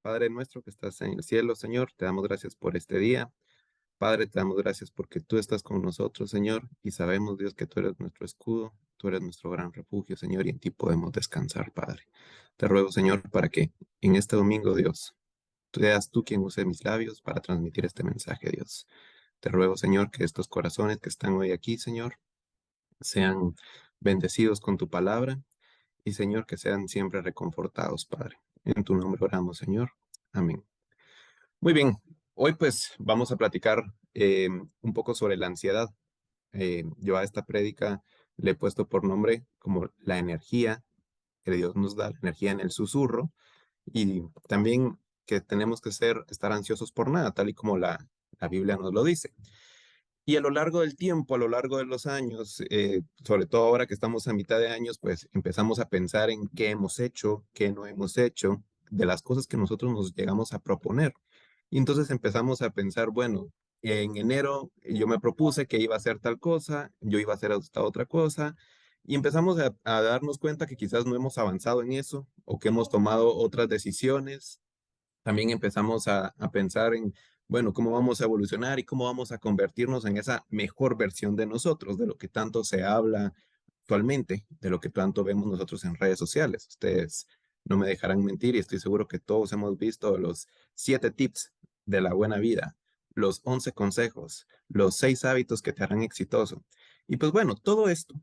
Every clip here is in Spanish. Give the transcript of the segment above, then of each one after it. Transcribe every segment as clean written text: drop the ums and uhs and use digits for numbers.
Padre nuestro que estás en el cielo, Señor, te damos gracias por este día. Padre, te damos gracias porque tú estás con nosotros, Señor, y sabemos, Dios, que tú eres nuestro escudo, tú eres nuestro gran refugio, Señor, y en ti podemos descansar, Padre. Te ruego, Señor, para que en este domingo, Dios, tú seas tú quien use mis labios para transmitir este mensaje, Dios. Te ruego, Señor, que estos corazones que están hoy aquí, Señor, sean bendecidos con tu palabra y, Señor, que sean siempre reconfortados, Padre. En tu nombre oramos, Señor. Amén. Muy bien, hoy pues vamos a platicar un poco sobre la ansiedad. Yo a esta prédica le he puesto por nombre como la energía que Dios nos da, la energía en el susurro, y también que tenemos que estar ansiosos por nada, tal y como la Biblia nos lo dice. Y a lo largo del tiempo, a lo largo de los años, sobre todo ahora que estamos a mitad de años, pues empezamos a pensar en qué hemos hecho, qué no hemos hecho, de las cosas que nosotros nos llegamos a proponer. Y entonces empezamos a pensar, bueno, en enero yo me propuse que iba a hacer tal cosa, yo iba a hacer esta otra cosa, y empezamos a darnos cuenta que quizás no hemos avanzado en eso o que hemos tomado otras decisiones. También empezamos a pensar en, bueno, cómo vamos a evolucionar y cómo vamos a convertirnos en esa mejor versión de nosotros, de lo que tanto se habla actualmente, de lo que tanto vemos nosotros en redes sociales. Ustedes no me dejarán mentir y estoy seguro que todos hemos visto los 7 tips de la buena vida, los 11 consejos, los 6 hábitos que te harán exitoso. Y pues bueno, todo esto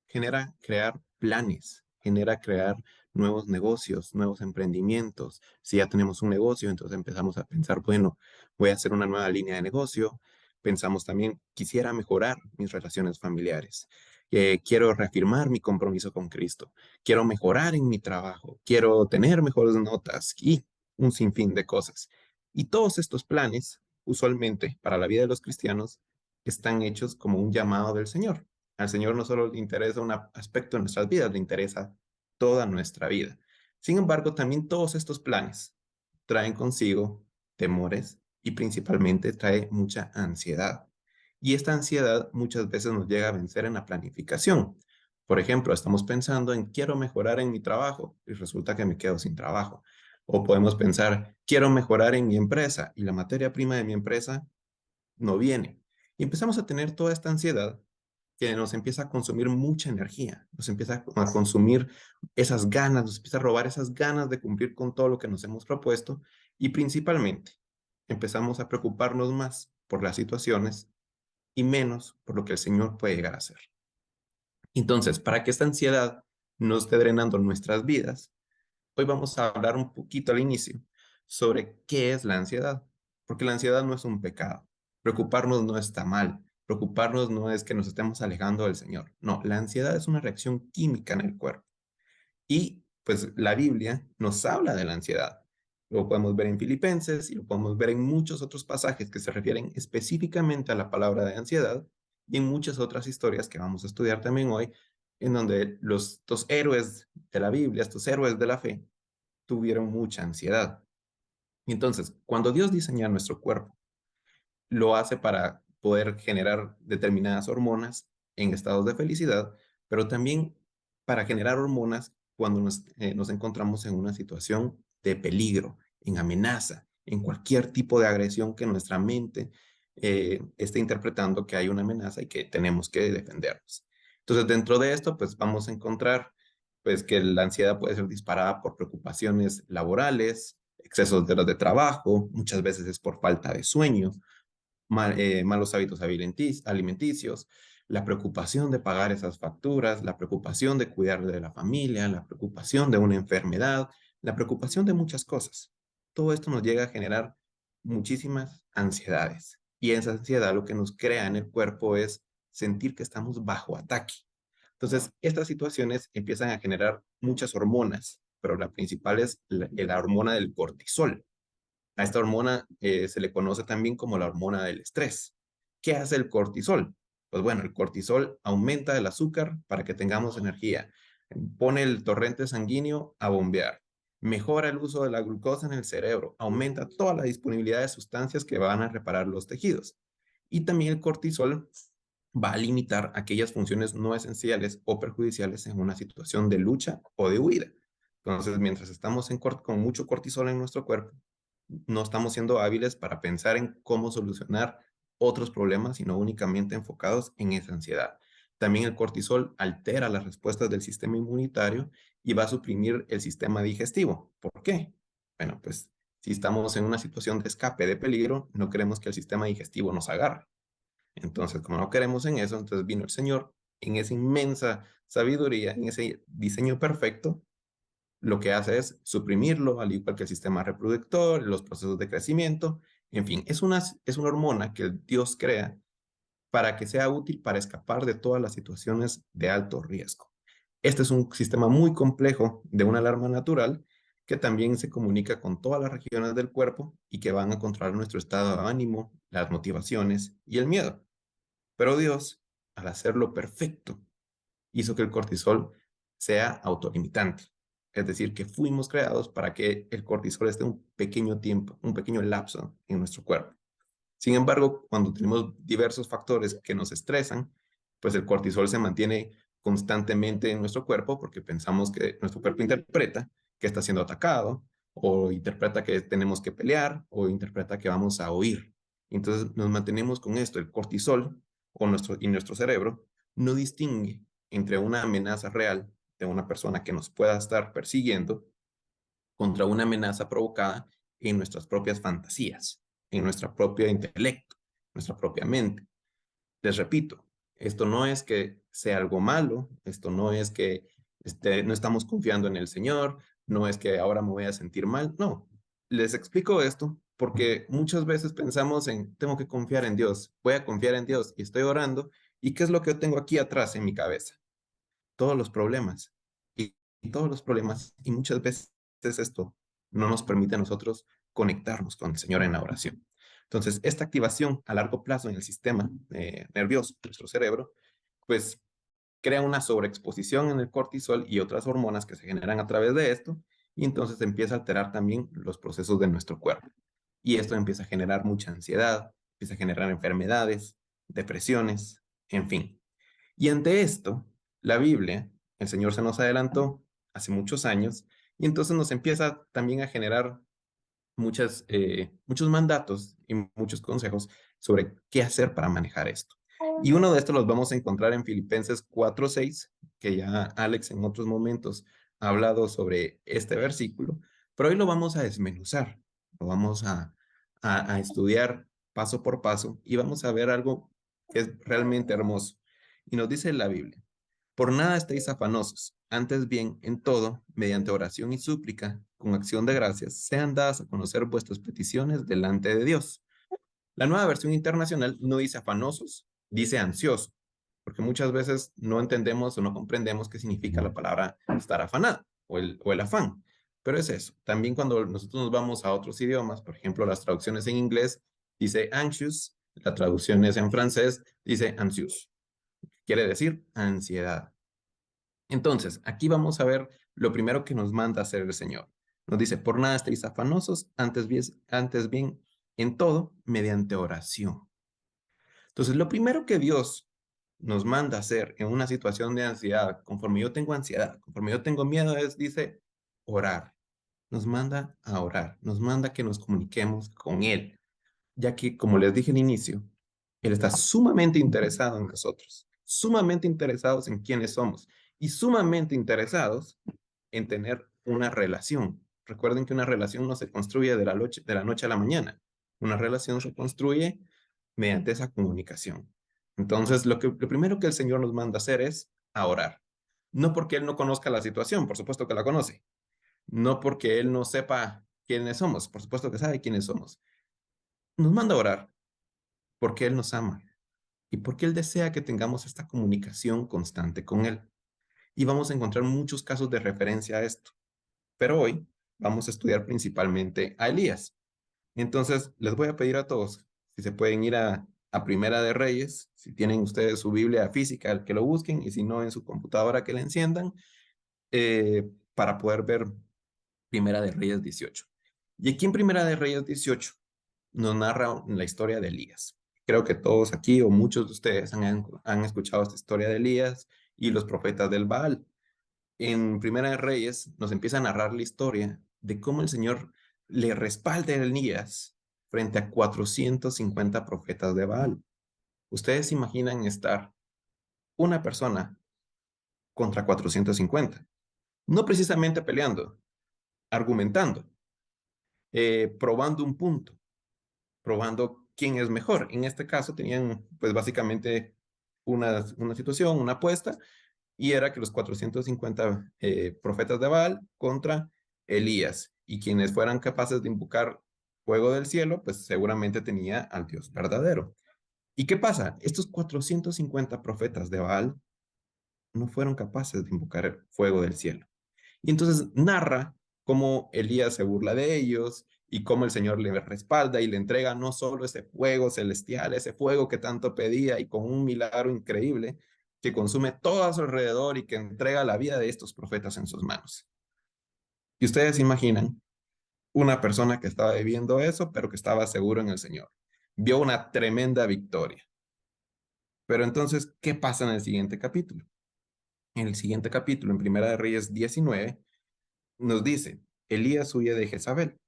genera crear planes, genera crear nuevos negocios, nuevos emprendimientos. Si ya tenemos un negocio, entonces empezamos a pensar, bueno, voy a hacer una nueva línea de negocio. Pensamos también, quisiera mejorar mis relaciones familiares. Quiero reafirmar mi compromiso con Cristo. Quiero mejorar en mi trabajo. Quiero tener mejores notas y un sinfín de cosas. Y todos estos planes, usualmente para la vida de los cristianos, están hechos como un llamado del Señor. Al Señor no solo le interesa un aspecto de nuestras vidas, le interesa toda nuestra vida. Sin embargo, también todos estos planes traen consigo temores y principalmente trae mucha ansiedad. Y esta ansiedad muchas veces nos llega a vencer en la planificación. Por ejemplo, estamos pensando en quiero mejorar en mi trabajo y resulta que me quedo sin trabajo. O podemos pensar quiero mejorar en mi empresa y la materia prima de mi empresa no viene. Y empezamos a tener toda esta ansiedad que nos empieza a consumir mucha energía, nos empieza a consumir esas ganas, nos empieza a robar esas ganas de cumplir con todo lo que nos hemos propuesto y principalmente empezamos a preocuparnos más por las situaciones y menos por lo que el Señor puede llegar a hacer. Entonces, para que esta ansiedad no esté drenando nuestras vidas, hoy vamos a hablar un poquito al inicio sobre qué es la ansiedad, porque la ansiedad no es un pecado. Preocuparnos no está mal. Preocuparnos no es que nos estemos alejando del Señor. No, la ansiedad es una reacción química en el cuerpo. Y pues la Biblia nos habla de la ansiedad. Lo podemos ver en Filipenses y lo podemos ver en muchos otros pasajes que se refieren específicamente a la palabra de ansiedad y en muchas otras historias que vamos a estudiar también hoy, en donde estos héroes de la Biblia, estos héroes de la fe, tuvieron mucha ansiedad. Y entonces, cuando Dios diseña nuestro cuerpo, lo hace para poder generar determinadas hormonas en estados de felicidad, pero también para generar hormonas cuando nos encontramos en una situación de peligro, en amenaza, en cualquier tipo de agresión que nuestra mente esté interpretando que hay una amenaza y que tenemos que defendernos. Entonces, dentro de esto, pues vamos a encontrar pues que la ansiedad puede ser disparada por preocupaciones laborales, excesos de horas de trabajo, muchas veces es por falta de sueño, malos hábitos alimenticios, la preocupación de pagar esas facturas, la preocupación de cuidar de la familia, la preocupación de una enfermedad, la preocupación de muchas cosas. Todo esto nos llega a generar muchísimas ansiedades. Y esa ansiedad lo que nos crea en el cuerpo es sentir que estamos bajo ataque. Entonces, estas situaciones empiezan a generar muchas hormonas, pero la principal es la hormona del cortisol. A esta hormona se le conoce también como la hormona del estrés. ¿Qué hace el cortisol? Pues bueno, el cortisol aumenta el azúcar para que tengamos energía, pone el torrente sanguíneo a bombear, mejora el uso de la glucosa en el cerebro, aumenta toda la disponibilidad de sustancias que van a reparar los tejidos. Y también el cortisol va a limitar aquellas funciones no esenciales o perjudiciales en una situación de lucha o de huida. Entonces, mientras estamos con mucho cortisol en nuestro cuerpo, no estamos siendo hábiles para pensar en cómo solucionar otros problemas, sino únicamente enfocados en esa ansiedad. También el cortisol altera las respuestas del sistema inmunitario y va a suprimir el sistema digestivo. ¿Por qué? Bueno, pues si estamos en una situación de escape, de peligro, no queremos que el sistema digestivo nos agarre. Entonces, como no queremos en eso, entonces vino el Señor en esa inmensa sabiduría, en ese diseño perfecto, lo que hace es suprimirlo, al igual que el sistema reproductor, los procesos de crecimiento, en fin, es una hormona que Dios crea para que sea útil para escapar de todas las situaciones de alto riesgo. Este es un sistema muy complejo de una alarma natural que también se comunica con todas las regiones del cuerpo y que van a controlar nuestro estado de ánimo, las motivaciones y el miedo. Pero Dios, al hacerlo perfecto, hizo que el cortisol sea autolimitante. Es decir, que fuimos creados para que el cortisol esté un pequeño tiempo, un pequeño lapso en nuestro cuerpo. Sin embargo, cuando tenemos diversos factores que nos estresan, pues el cortisol se mantiene constantemente en nuestro cuerpo porque pensamos que nuestro cuerpo interpreta que está siendo atacado o interpreta que tenemos que pelear o interpreta que vamos a huir. Entonces nos mantenemos con esto. El cortisol y nuestro cerebro no distingue entre una amenaza real de una persona que nos pueda estar persiguiendo contra una amenaza provocada en nuestras propias fantasías, en nuestro propio intelecto, nuestra propia mente. Les repito, esto no es que sea algo malo, esto no es que no estamos confiando en el Señor, no es que ahora me voy a sentir mal, no. Les explico esto porque muchas veces pensamos en, tengo que confiar en Dios, voy a confiar en Dios y estoy orando, ¿y qué es lo que yo tengo aquí atrás en mi cabeza? Todos los problemas. Y todos los problemas, y muchas veces esto no nos permite a nosotros conectarnos con el Señor en la oración. Entonces, esta activación a largo plazo en el sistema nervioso, nuestro cerebro, pues crea una sobreexposición en el cortisol y otras hormonas que se generan a través de esto, y entonces empieza a alterar también los procesos de nuestro cuerpo. Y esto empieza a generar mucha ansiedad, empieza a generar enfermedades, depresiones, en fin. Y ante esto, la Biblia, el Señor se nos adelantó hace muchos años y entonces nos empieza también a generar muchos mandatos y muchos consejos sobre qué hacer para manejar esto. Y uno de estos los vamos a encontrar en Filipenses 4:6, que ya Alex en otros momentos ha hablado sobre este versículo, pero hoy lo vamos a desmenuzar, lo vamos a estudiar paso por paso y vamos a ver algo que es realmente hermoso. Y nos dice la Biblia, por nada estéis afanosos, antes bien, en todo, mediante oración y súplica, con acción de gracias, sean dadas a conocer vuestras peticiones delante de Dios. La nueva versión internacional no dice afanosos, dice ansioso, porque muchas veces no entendemos o no comprendemos qué significa la palabra estar afanado o el afán. Pero es eso. También cuando nosotros nos vamos a otros idiomas, por ejemplo, las traducciones en inglés dice anxious, la traducción es en francés, dice anxious. Quiere decir ansiedad. Entonces, aquí vamos a ver lo primero que nos manda hacer el Señor. Nos dice, por nada estéis afanosos, antes bien, en todo, mediante oración. Entonces, lo primero que Dios nos manda hacer en una situación de ansiedad, conforme yo tengo ansiedad, conforme yo tengo miedo, dice, orar. Nos manda a orar, nos manda que nos comuniquemos con Él, ya que, como les dije al inicio, Él está sumamente interesado en nosotros, sumamente interesados en quiénes somos y sumamente interesados en tener una relación. Recuerden que una relación no se construye de la noche a la mañana. Una relación se construye mediante esa comunicación. Entonces, lo primero que el Señor nos manda hacer es a orar. No porque Él no conozca la situación, por supuesto que la conoce. No porque Él no sepa quiénes somos, por supuesto que sabe quiénes somos. Nos manda a orar porque Él nos ama y porque Él desea que tengamos esta comunicación constante con Él. Y vamos a encontrar muchos casos de referencia a esto. Pero hoy vamos a estudiar principalmente a Elías. Entonces, les voy a pedir a todos si se pueden ir a Primera de Reyes, si tienen ustedes su Biblia física, que lo busquen, y si no, en su computadora que la enciendan, para poder ver Primera de Reyes 18. Y aquí en Primera de Reyes 18 nos narra la historia de Elías. Creo que todos aquí o muchos de ustedes han escuchado esta historia de Elías y los profetas del Baal. En Primera de Reyes nos empieza a narrar la historia de cómo el Señor le respalda a Elías frente a 450 profetas de Baal. ¿Ustedes se imaginan estar una persona contra 450? No precisamente peleando, argumentando, probando un punto, probando quién es mejor. En este caso tenían pues básicamente una situación, una apuesta, y era que los 450 profetas de Baal contra Elías, y quienes fueran capaces de invocar fuego del cielo, pues seguramente tenía al Dios verdadero. ¿Y qué pasa? Estos 450 profetas de Baal no fueron capaces de invocar el fuego del cielo. Y entonces narra cómo Elías se burla de ellos y cómo el Señor le respalda y le entrega no solo ese fuego celestial, ese fuego que tanto pedía y con un milagro increíble que consume todo a su alrededor y que entrega la vida de estos profetas en sus manos. Y ustedes imaginan una persona que estaba viviendo eso, pero que estaba seguro en el Señor. Vio una tremenda victoria. Pero entonces, ¿qué pasa en el siguiente capítulo? En el siguiente capítulo, en Primera de Reyes 19, nos dice, Elías huye de Jezabel.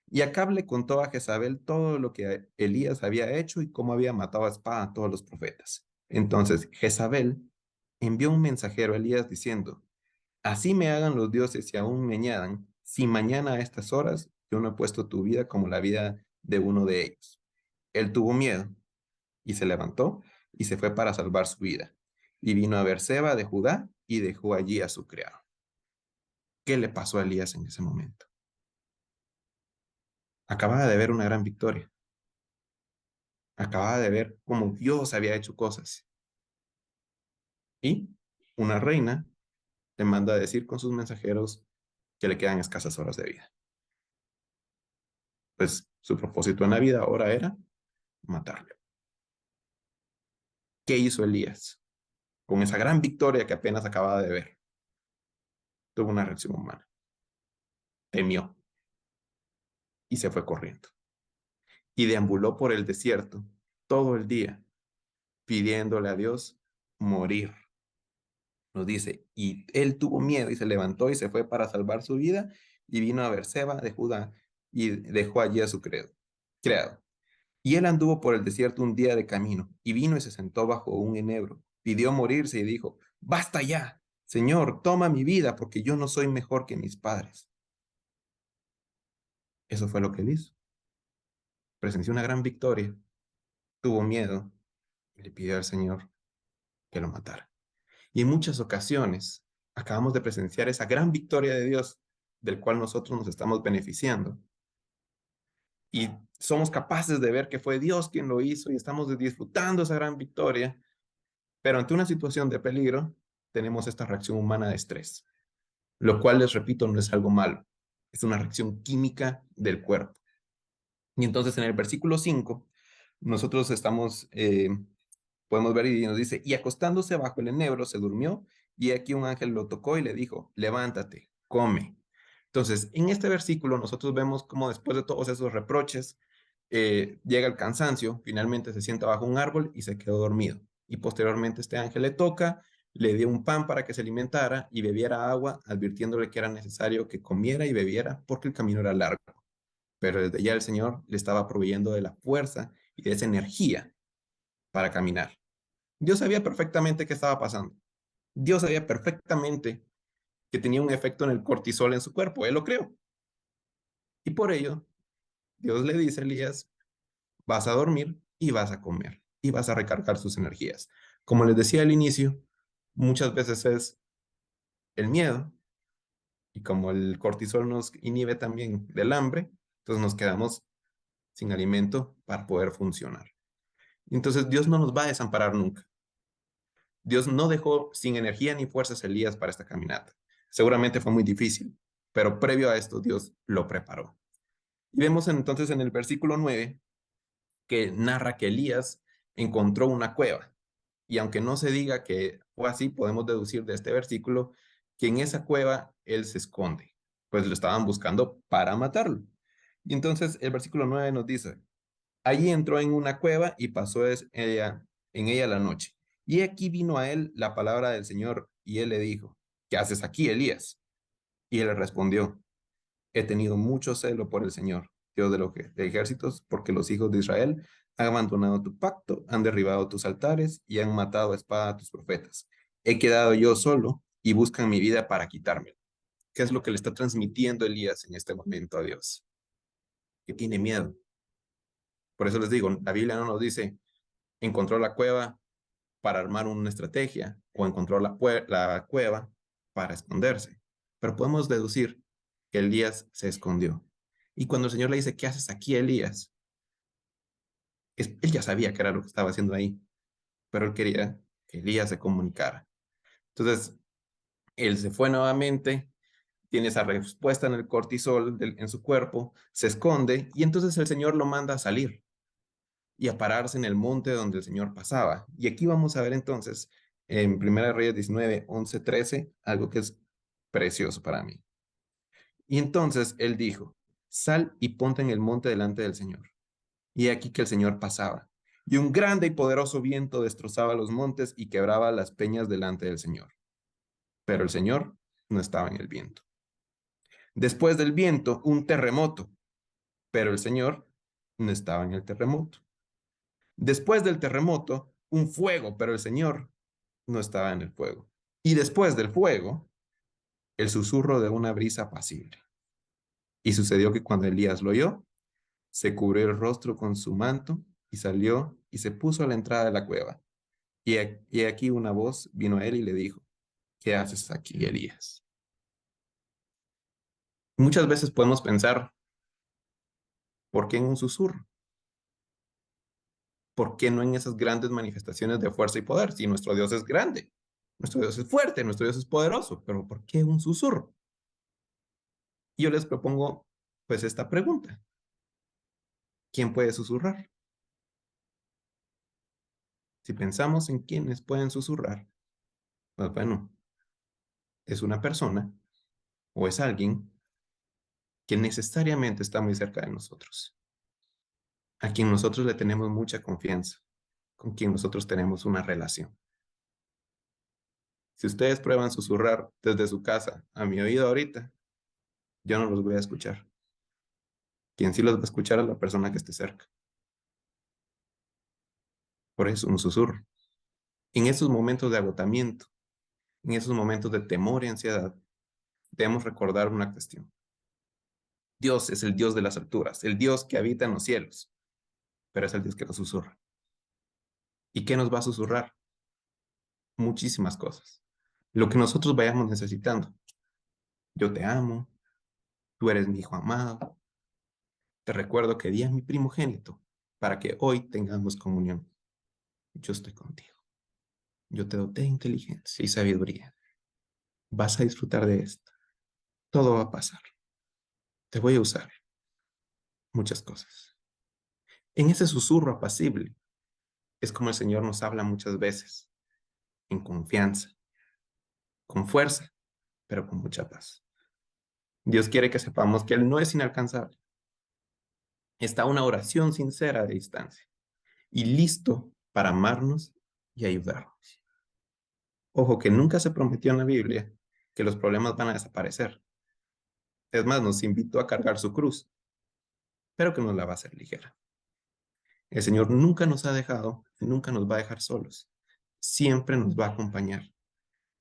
Y Acab le contó a Jezabel todo lo que Elías había hecho y cómo había matado a espada a todos los profetas. Entonces Jezabel envió un mensajero a Elías diciendo, así me hagan los dioses y aún me añadan, si mañana a estas horas yo no he puesto tu vida como la vida de uno de ellos. Él tuvo miedo y se levantó y se fue para salvar su vida. Y vino a Beerseba de Judá y dejó allí a su criado. ¿Qué le pasó a Elías en ese momento? Acababa de ver una gran victoria. Acababa de ver cómo Dios había hecho cosas. Y una reina le manda a decir con sus mensajeros que le quedan escasas horas de vida. Pues su propósito en la vida ahora era matarlo. ¿Qué hizo Elías con esa gran victoria que apenas acababa de ver? Tuvo una reacción humana. Temió y se fue corriendo. Y deambuló por el desierto todo el día pidiéndole a Dios morir. Nos dice, y él tuvo miedo y se levantó y se fue para salvar su vida y vino a Beerseba de Judá y dejó allí a su criado. Y él anduvo por el desierto un día de camino y vino y se sentó bajo un enebro. Pidió morirse y dijo, basta ya, Señor, toma mi vida porque yo no soy mejor que mis padres. Eso fue lo que él hizo. Presenció una gran victoria, tuvo miedo y le pidió al Señor que lo matara. Y en muchas ocasiones acabamos de presenciar esa gran victoria de Dios del cual nosotros nos estamos beneficiando. Y somos capaces de ver que fue Dios quien lo hizo y estamos disfrutando esa gran victoria, pero ante una situación de peligro tenemos esta reacción humana de estrés, lo cual, les repito, no es algo malo, es una reacción química del cuerpo. Y entonces en el versículo 5, nosotros podemos ver y nos dice, y acostándose bajo el enebro se durmió, y aquí un ángel lo tocó y le dijo, levántate, come. Entonces, en este versículo nosotros vemos cómo después de todos esos reproches, llega el cansancio, finalmente se sienta bajo un árbol y se quedó dormido. Y posteriormente este ángel le toca, le dio un pan para que se alimentara y bebiera agua, advirtiéndole que era necesario que comiera y bebiera porque el camino era largo. Pero desde ya el Señor le estaba proveyendo de la fuerza y de esa energía para caminar. Dios sabía perfectamente qué estaba pasando. Dios sabía perfectamente que tenía un efecto en el cortisol en su cuerpo. Él lo creó. Y por ello, Dios le dice a Elías, vas a dormir y vas a comer y vas a recargar sus energías. Como les decía al inicio, muchas veces es el miedo y como el cortisol nos inhibe también del hambre, entonces nos quedamos sin alimento para poder funcionar. Entonces Dios no nos va a desamparar nunca. Dios no dejó sin energía ni fuerzas a Elías para esta caminata. Seguramente fue muy difícil, pero previo a esto Dios lo preparó. Y vemos entonces en el versículo 9 que narra que Elías encontró una cueva. Y aunque no se diga que fue así, podemos deducir de este versículo que en esa cueva él se esconde, pues lo estaban buscando para matarlo. Y entonces el versículo 9 nos dice, allí entró en una cueva y pasó en ella la noche. Y aquí vino a él la palabra del Señor y él le dijo, ¿qué haces aquí, Elías? Y él le respondió, he tenido mucho celo por el Señor, Dios de ejércitos, porque los hijos de Israel han abandonado tu pacto, han derribado tus altares y han matado a espada a tus profetas. He quedado yo solo y buscan mi vida para quitármela. ¿Qué es lo que le está transmitiendo Elías en este momento a Dios? Que tiene miedo. Por eso les digo, la Biblia no nos dice, encontró la cueva para armar una estrategia o encontró la cueva para esconderse. Pero podemos deducir que Elías se escondió. Y cuando el Señor le dice, ¿qué haces aquí, Elías? Él ya sabía que era lo que estaba haciendo ahí, pero él quería que Elías se comunicara. Entonces, él se fue nuevamente, tiene esa respuesta en el cortisol en su cuerpo, se esconde y entonces el Señor lo manda a salir y a pararse en el monte donde el Señor pasaba. Y aquí vamos a ver entonces en Primera Reyes 19, 11, 13, algo que es precioso para mí. Y entonces él dijo, sal y ponte en el monte delante del Señor. Y aquí que el Señor pasaba. Y un grande y poderoso viento destrozaba los montes y quebraba las peñas delante del Señor. Pero el Señor no estaba en el viento. Después del viento, un terremoto, pero el Señor no estaba en el terremoto. Después del terremoto, un fuego, pero el Señor no estaba en el fuego. Y después del fuego, el susurro de una brisa apacible. Y sucedió que cuando Elías lo oyó, se cubrió el rostro con su manto y salió y se puso a la entrada de la cueva. Y aquí una voz vino a él y le dijo, ¿qué haces aquí, Elías? Muchas veces podemos pensar, ¿por qué en un susurro? ¿Por qué no en esas grandes manifestaciones de fuerza y poder? Si nuestro Dios es grande, nuestro Dios es fuerte, nuestro Dios es poderoso, pero ¿por qué un susurro? Y yo les propongo pues esta pregunta. ¿Quién puede susurrar? Si pensamos en quiénes pueden susurrar, pues bueno, es una persona o es alguien que necesariamente está muy cerca de nosotros, a quien nosotros le tenemos mucha confianza, con quien nosotros tenemos una relación. Si ustedes prueban susurrar desde su casa a mi oído ahorita, yo no los voy a escuchar. Quien sí los va a escuchar es la persona que esté cerca. Por eso un susurro. En esos momentos de agotamiento, en esos momentos de temor y ansiedad, debemos recordar una cuestión. Dios es el Dios de las alturas, el Dios que habita en los cielos, pero es el Dios que nos susurra. ¿Y qué nos va a susurrar? Muchísimas cosas. Lo que nosotros vayamos necesitando. Yo te amo, tú eres mi hijo amado. Te recuerdo que di a mi primogénito para que hoy tengamos comunión. Yo estoy contigo. Yo te doté inteligencia y sabiduría. Vas a disfrutar de esto. Todo va a pasar. Te voy a usar. Muchas cosas. En ese susurro apacible es como el Señor nos habla muchas veces, en confianza, con fuerza, pero con mucha paz. Dios quiere que sepamos que Él no es inalcanzable. Está a una oración sincera de distancia y listo para amarnos y ayudarnos. Ojo que nunca se prometió en la Biblia que los problemas van a desaparecer. Es más, nos invitó a cargar su cruz, pero que nos la va a hacer ligera. El Señor nunca nos ha dejado y nunca nos va a dejar solos. Siempre nos va a acompañar.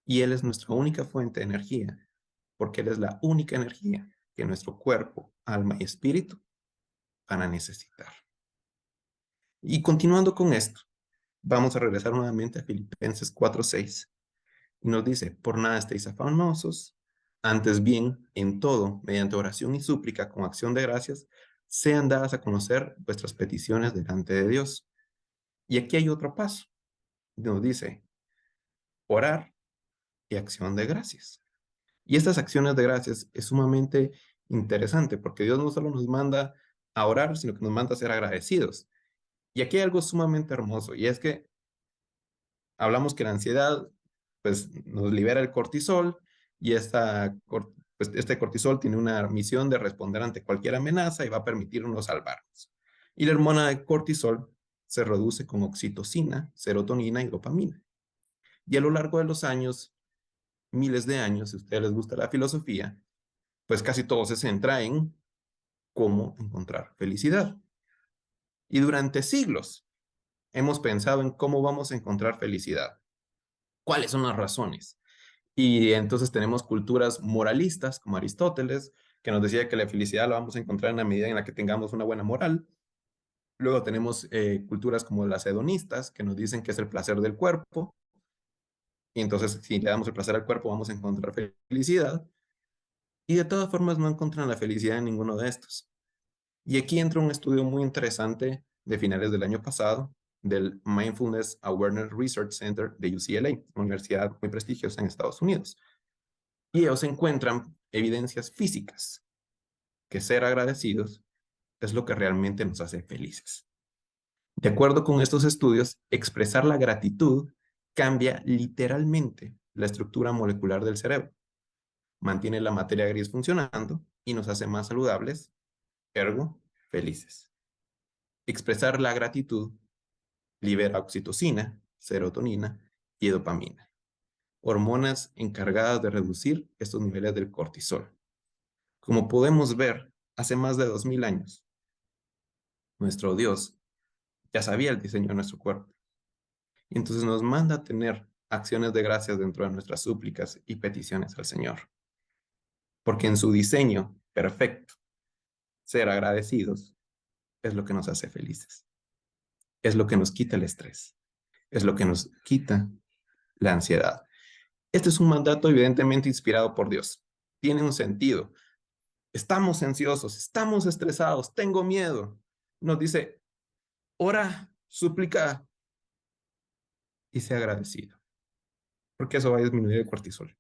Y Él es nuestra única fuente de energía, porque Él es la única energía que nuestro cuerpo, alma y espíritu van a necesitar. Y continuando con esto, vamos a regresar nuevamente a Filipenses 4:6. Y nos dice, por nada estéis afanosos, antes bien, en todo, mediante oración y súplica con acción de gracias, sean dadas a conocer vuestras peticiones delante de Dios. Y aquí hay otro paso. Nos dice, orar y acción de gracias. Y estas acciones de gracias es sumamente interesante porque Dios no solo nos manda a orar, sino que nos manda a ser agradecidos. Y aquí hay algo sumamente hermoso y es que hablamos que la ansiedad pues nos libera el cortisol y pues, este cortisol tiene una misión de responder ante cualquier amenaza y va a permitirnos salvarnos. Y la hormona de cortisol se reduce con oxitocina, serotonina y dopamina. Y a lo largo de los años, miles de años, si a ustedes les gusta la filosofía, pues casi todo se centra en cómo encontrar felicidad. Y durante siglos hemos pensado en cómo vamos a encontrar felicidad. ¿Cuáles son las razones? Y entonces tenemos culturas moralistas como Aristóteles, que nos decía que la felicidad la vamos a encontrar en la medida en la que tengamos una buena moral. Luego tenemos culturas como las hedonistas, que nos dicen que es el placer del cuerpo. Y entonces, si le damos el placer al cuerpo, vamos a encontrar felicidad. Y de todas formas, no encuentran la felicidad en ninguno de estos. Y aquí entra un estudio muy interesante de finales del año pasado del Mindfulness Awareness Research Center de UCLA, una universidad muy prestigiosa en Estados Unidos. Y ellos encuentran evidencias físicas que ser agradecidos es lo que realmente nos hace felices. De acuerdo con estos estudios, expresar la gratitud cambia literalmente la estructura molecular del cerebro, mantiene la materia gris funcionando y nos hace más saludables, ergo, felices. Expresar la gratitud libera oxitocina, serotonina y dopamina, hormonas encargadas de reducir estos niveles del cortisol. Como podemos ver, hace más de 2000 años, nuestro Dios ya sabía el diseño de nuestro cuerpo. Y entonces nos manda a tener acciones de gracias dentro de nuestras súplicas y peticiones al Señor. Porque en su diseño perfecto, ser agradecidos es lo que nos hace felices. Es lo que nos quita el estrés. Es lo que nos quita la ansiedad. Este es un mandato evidentemente inspirado por Dios. Tiene un sentido. Estamos ansiosos, estamos estresados, tengo miedo. Nos dice, ora, suplica y sea agradecido. Porque eso va a disminuir el cortisol.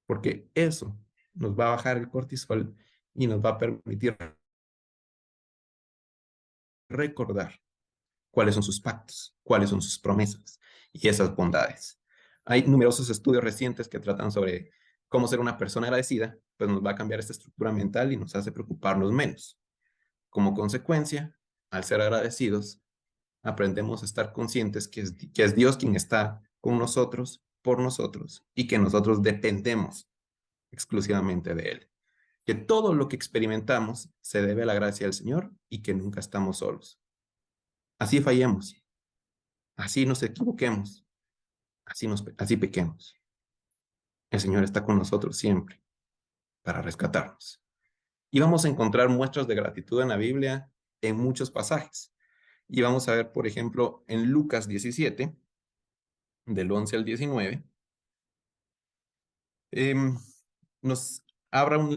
Porque eso nos va a bajar el cortisol y nos va a permitir recordar cuáles son sus pactos, cuáles son sus promesas y esas bondades. Hay numerosos estudios recientes que tratan sobre cómo ser una persona agradecida, pues nos va a cambiar esta estructura mental y nos hace preocuparnos menos. Como consecuencia, al ser agradecidos, aprendemos a estar conscientes que es Dios quien está con nosotros, por nosotros, y que nosotros dependemos exclusivamente de Él. Que todo lo que experimentamos se debe a la gracia del Señor y que nunca estamos solos. Así fallemos, así nos equivoquemos, así pequemos. El Señor está con nosotros siempre para rescatarnos. Y vamos a encontrar muestras de gratitud en la Biblia en muchos pasajes. Y vamos a ver, por ejemplo, en Lucas 17, del 11 al 19, eh, nos,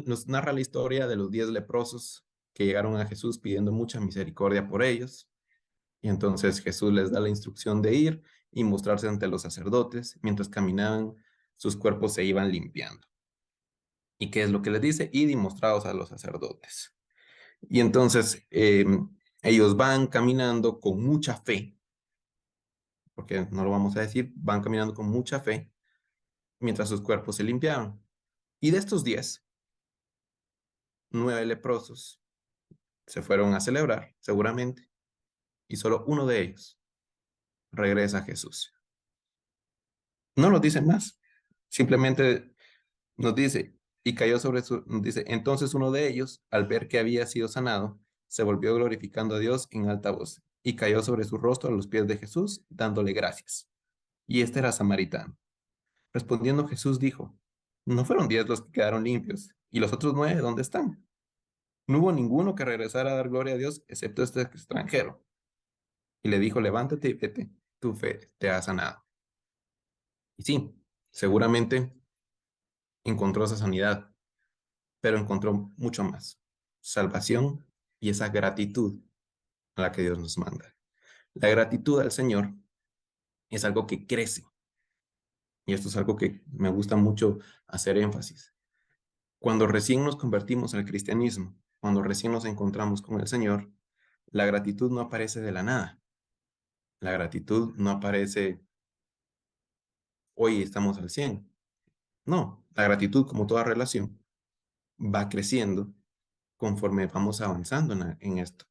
nos narra la historia de los 10 leprosos que llegaron a Jesús pidiendo mucha misericordia por ellos. Y entonces Jesús les da la instrucción de ir y mostrarse ante los sacerdotes. Mientras caminaban, sus cuerpos se iban limpiando. ¿Y qué es lo que les dice? Id y mostraos a los sacerdotes. Y entonces ellos van caminando con mucha fe, porque no lo vamos a decir, van caminando con mucha fe mientras sus cuerpos se limpiaban. Y de estos 10, 9 leprosos se fueron a celebrar, seguramente, y solo uno de ellos regresa a Jesús. No nos dice más, simplemente nos dice, y cayó sobre su, nos dice, entonces uno de ellos, al ver que había sido sanado, se volvió glorificando a Dios en alta voz, y cayó sobre su rostro a los pies de Jesús, dándole gracias. Y este era samaritano. Respondiendo Jesús dijo, no fueron 10 los que quedaron limpios, y los otros 9, ¿dónde están? No hubo ninguno que regresara a dar gloria a Dios, excepto este extranjero. Y le dijo, levántate y vete, tu fe te ha sanado. Y sí, seguramente encontró esa sanidad, pero encontró mucho más, salvación y esa gratitud a la que Dios nos manda. La gratitud al Señor es algo que crece, y esto es algo que me gusta mucho hacer énfasis. Cuando recién nos convertimos al cristianismo, cuando recién nos encontramos con el Señor, la gratitud no aparece de la nada. La gratitud no aparece hoy estamos al 100. No, la gratitud, como toda relación, va creciendo conforme vamos avanzando en esto.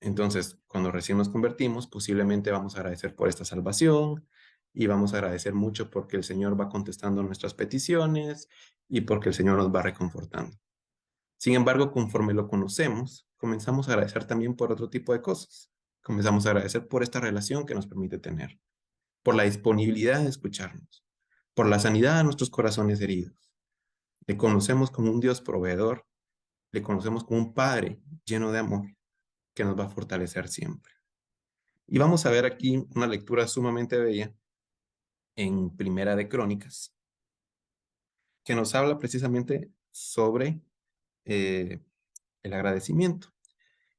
Entonces, cuando recién nos convertimos, posiblemente vamos a agradecer por esta salvación, y vamos a agradecer mucho porque el Señor va contestando nuestras peticiones y porque el Señor nos va reconfortando. Sin embargo, conforme lo conocemos, comenzamos a agradecer también por otro tipo de cosas. Comenzamos a agradecer por esta relación que nos permite tener, por la disponibilidad de escucharnos, por la sanidad de nuestros corazones heridos. Le conocemos como un Dios proveedor, le conocemos como un Padre lleno de amor que nos va a fortalecer siempre. Y vamos a ver aquí una lectura sumamente bella en Primera de Crónicas, que nos habla precisamente sobre eh, el agradecimiento.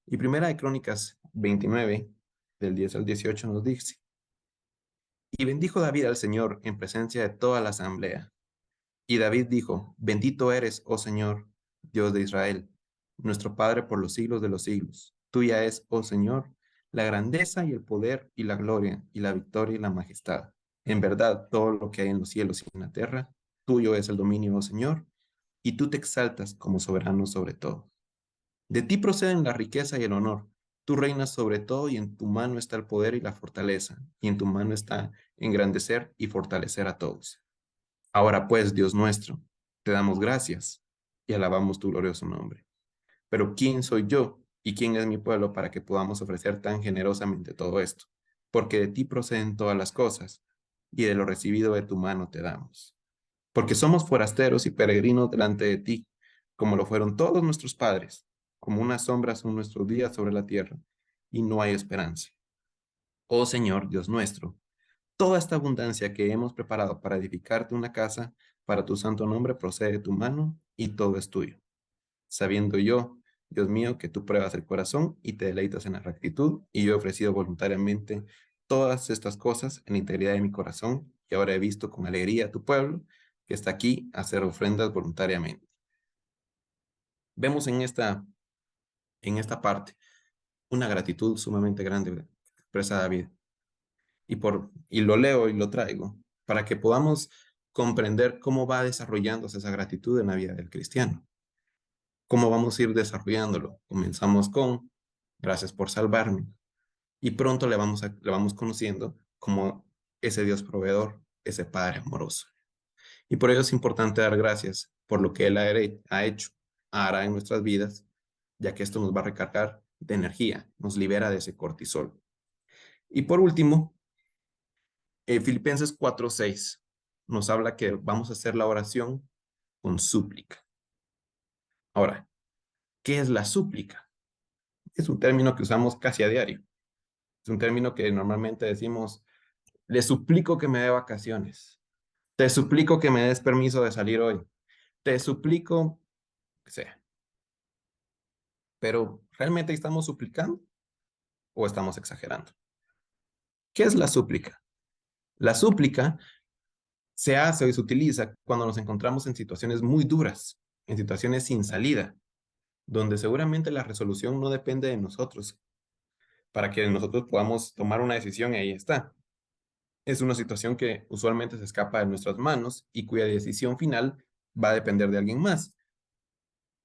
Y Primera de Crónicas 29, del 10 al 18, nos dice: Y bendijo David al Señor en presencia de toda la asamblea. Y David dijo: Bendito eres, oh Señor, Dios de Israel, nuestro Padre por los siglos de los siglos. Tuya es, oh Señor, la grandeza y el poder y la gloria y la victoria y la majestad. En verdad, todo lo que hay en los cielos y en la tierra, tuyo es el dominio, oh Señor, y tú te exaltas como soberano sobre todo. De ti proceden la riqueza y el honor. Tú reinas sobre todo y en tu mano está el poder y la fortaleza, y en tu mano está engrandecer y fortalecer a todos. Ahora pues, Dios nuestro, te damos gracias y alabamos tu glorioso nombre. Pero ¿quién soy yo y quién es mi pueblo para que podamos ofrecer tan generosamente todo esto? Porque de ti proceden todas las cosas, y de lo recibido de tu mano te damos. Porque somos forasteros y peregrinos delante de ti, como lo fueron todos nuestros padres, como una sombra son nuestros días sobre la tierra, y no hay esperanza. Oh Señor, Dios nuestro, toda esta abundancia que hemos preparado para edificarte una casa para tu santo nombre procede de tu mano y todo es tuyo. Sabiendo yo, Dios mío, que tú pruebas el corazón y te deleitas en la rectitud, y yo he ofrecido voluntariamente todas estas cosas en la integridad de mi corazón, y ahora he visto con alegría a tu pueblo que está aquí a hacer ofrendas voluntariamente. Vemos en esta parte una gratitud sumamente grande que expresa David. Y lo leo y lo traigo para que podamos comprender cómo va desarrollándose esa gratitud en la vida del cristiano. ¿Cómo vamos a ir desarrollándolo? Comenzamos con gracias por salvarme, y pronto le vamos conociendo como ese Dios proveedor, ese Padre amoroso. Y por ello es importante dar gracias por lo que Él ha hecho, hará en nuestras vidas, ya que esto nos va a recargar de energía, nos libera de ese cortisol. Y por último, Filipenses 4:6 nos habla que vamos a hacer la oración con súplica. Ahora, ¿qué es la súplica? Es un término que usamos casi a diario. Es un término que normalmente decimos: le suplico que me dé vacaciones, te suplico que me des permiso de salir hoy, te suplico que sea. Pero ¿realmente estamos suplicando o estamos exagerando? ¿Qué es la súplica? La súplica se hace y se utiliza cuando nos encontramos en situaciones muy duras, en situaciones sin salida, donde seguramente la resolución no depende de nosotros, para que nosotros podamos tomar una decisión y ahí está. Es una situación que usualmente se escapa de nuestras manos y cuya decisión final va a depender de alguien más.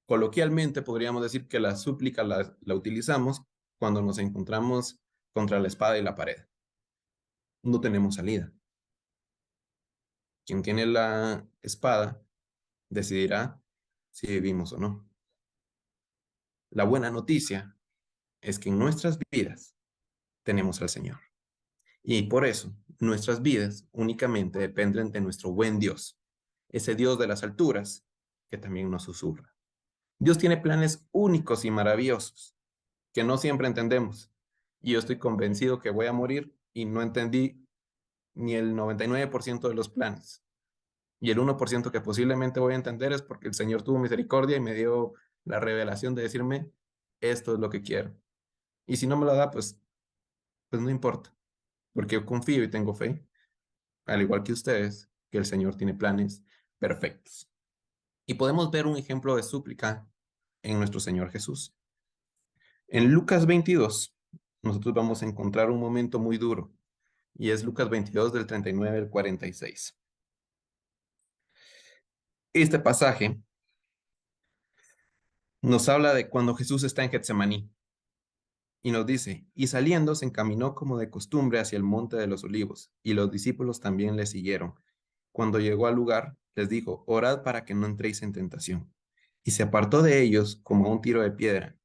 Coloquialmente podríamos decir que la súplica la utilizamos cuando nos encontramos contra la espada y la pared. No tenemos salida. Quien tiene la espada decidirá si vivimos o no. La buena noticia es que en nuestras vidas tenemos al Señor. Y por eso nuestras vidas únicamente dependen de nuestro buen Dios, ese Dios de las alturas que también nos susurra. Dios tiene planes únicos y maravillosos que no siempre entendemos. Y yo estoy convencido que voy a morir y no entendí ni el 99% de los planes. Y el 1% que posiblemente voy a entender es porque el Señor tuvo misericordia y me dio la revelación de decirme: esto es lo que quiero. Y si no me lo da, pues no importa, porque yo confío y tengo fe, al igual que ustedes, que el Señor tiene planes perfectos. Y podemos ver un ejemplo de súplica en nuestro Señor Jesús. En Lucas 22, nosotros vamos a encontrar un momento muy duro, y es Lucas 22 del 39 al 46. Este pasaje nos habla de cuando Jesús está en Getsemaní Y nos dice, y saliendo se encaminó como de costumbre hacia el monte de los olivos, y los discípulos también le siguieron. Cuando llegó al lugar, les dijo, orad para que no entréis en tentación. Y se apartó de ellos como a un tiro de piedra,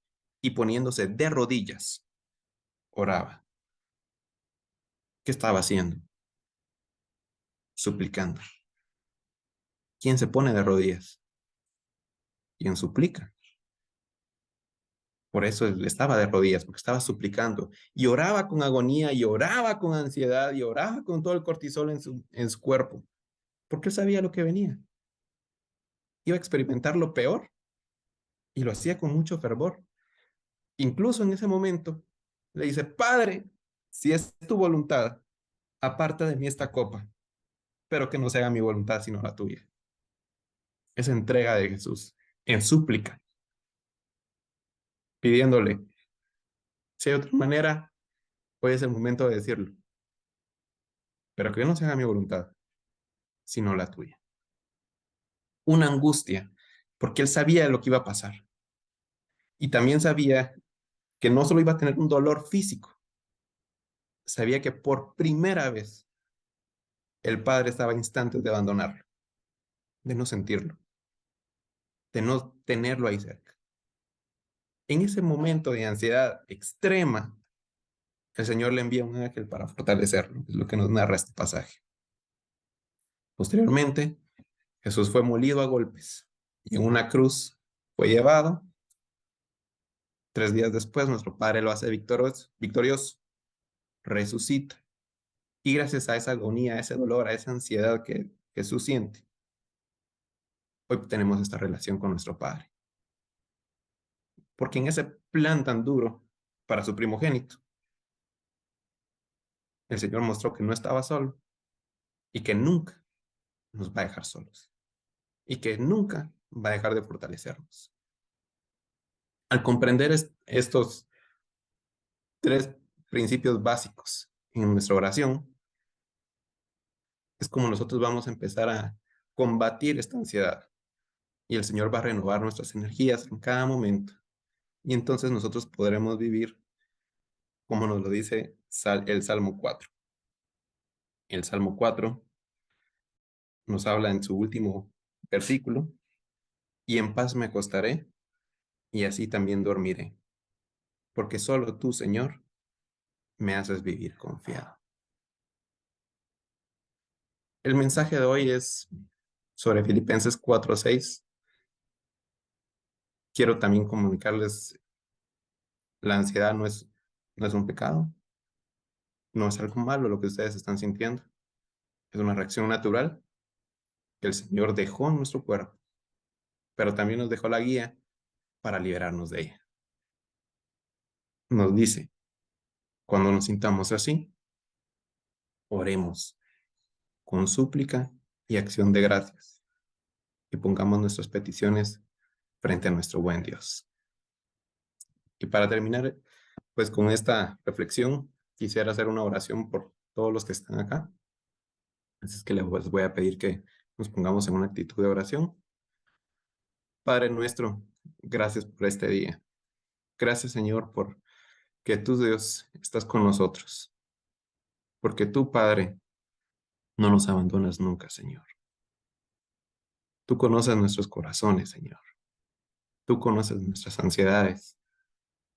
y poniéndose de rodillas, oraba. ¿Qué estaba haciendo? Suplicando. ¿Quién se pone de rodillas? ¿Quién suplica? Por eso él estaba de rodillas, porque estaba suplicando. Y oraba con agonía, y oraba con ansiedad, y oraba con todo el cortisol en su cuerpo, porque él sabía lo que venía. Iba a experimentar lo peor, y lo hacía con mucho fervor. Incluso en ese momento, le dice, Padre, si es tu voluntad, aparta de mí esta copa, pero que no se haga mi voluntad, sino la tuya. Esa entrega de Jesús en súplica, pidiéndole, si hay otra manera, hoy es el momento de decirlo, pero que no se haga mi voluntad, sino la tuya. Una angustia, porque él sabía lo que iba a pasar. Y también sabía que no solo iba a tener un dolor físico, sabía que por primera vez el padre estaba a instantes de abandonarlo, de no sentirlo, de no tenerlo ahí cerca. En ese momento de ansiedad extrema, el Señor le envía un ángel para fortalecerlo, es lo que nos narra este pasaje. Posteriormente, Jesús fue molido a golpes y en una cruz fue llevado. 3 días después, nuestro Padre lo hace victorioso, resucita. Y gracias a esa agonía, a ese dolor, a esa ansiedad que Jesús siente, hoy tenemos esta relación con nuestro Padre. Porque en ese plan tan duro para su primogénito, el Señor mostró que no estaba solo y que nunca nos va a dejar solos y que nunca va a dejar de fortalecernos. Al comprender estos 3 principios básicos en nuestra oración, es como nosotros vamos a empezar a combatir esta ansiedad y el Señor va a renovar nuestras energías en cada momento. Y entonces nosotros podremos vivir como nos lo dice el Salmo 4. El Salmo 4 nos habla en su último versículo, y en paz me acostaré y así también dormiré, porque solo tú, Señor, me haces vivir confiado. El mensaje de hoy es sobre Filipenses 4:6. Quiero también comunicarles, la ansiedad no es un pecado, no es algo malo lo que ustedes están sintiendo. Es una reacción natural que el Señor dejó en nuestro cuerpo, pero también nos dejó la guía para liberarnos de ella. Nos dice, cuando nos sintamos así, oremos con súplica y acción de gracias y pongamos nuestras peticiones frente a nuestro buen Dios. Y para terminar, pues con esta reflexión, quisiera hacer una oración por todos los que están acá. Así es que les voy a pedir que nos pongamos en una actitud de oración. Padre nuestro, gracias por este día. Gracias, Señor, por que tú, Dios, estás con nosotros. Porque tú, Padre, no nos abandonas nunca, Señor. Tú conoces nuestros corazones, Señor. Tú conoces nuestras ansiedades.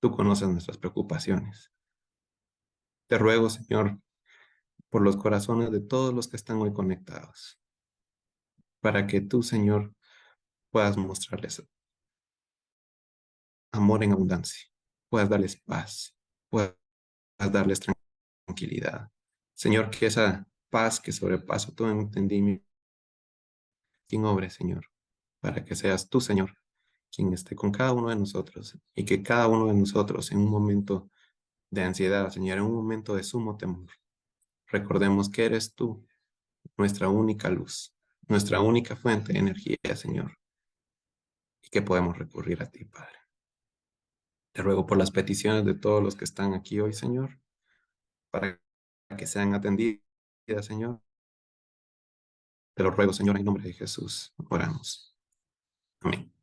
Tú conoces nuestras preocupaciones. Te ruego, Señor, por los corazones de todos los que están hoy conectados, para que tú, Señor, puedas mostrarles amor en abundancia, puedas darles paz, puedas darles tranquilidad. Señor, que esa paz que sobrepasa todo entendimiento, quien obre, Señor, para que seas tú, Señor, quien esté con cada uno de nosotros y que cada uno de nosotros en un momento de ansiedad, Señor, en un momento de sumo temor, recordemos que eres tú nuestra única luz, nuestra única fuente de energía, Señor, y que podemos recurrir a ti, Padre. Te ruego por las peticiones de todos los que están aquí hoy, Señor, para que sean atendidas, Señor. Te lo ruego, Señor, en nombre de Jesús. Oramos. Amén.